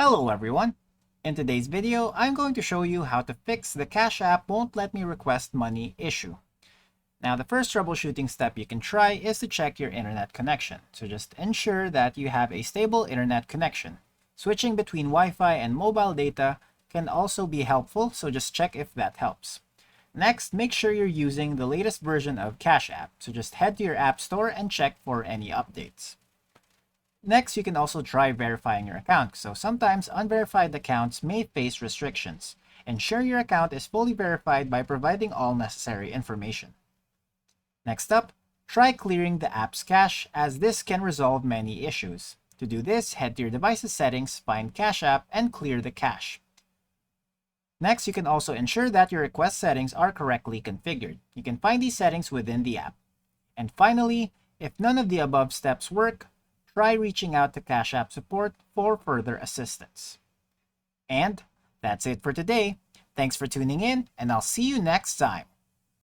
Hello everyone! In today's video, I'm going to show you how to fix the Cash App won't let me request money issue. Now, the first troubleshooting step you can try is to check your internet connection. So just ensure that you have a stable internet connection. Switching between Wi-Fi and mobile data can also be helpful, so just check if that helps. Next, make sure you're using the latest version of Cash App. So just head to your app store and check for any updates. Next, you can also try verifying your account. So sometimes unverified accounts may face restrictions. Ensure your account is fully verified by providing all necessary information. Next up, try clearing the app's cache, as this can resolve many issues. To do this, head to your device's settings, find Cash App, and clear the cache. Next, you can also ensure that your request settings are correctly configured. You can find these settings within the app. And finally, if none of the above steps work, try reaching out to Cash App support for further assistance. And that's it for today. Thanks for tuning in, and I'll see you next time.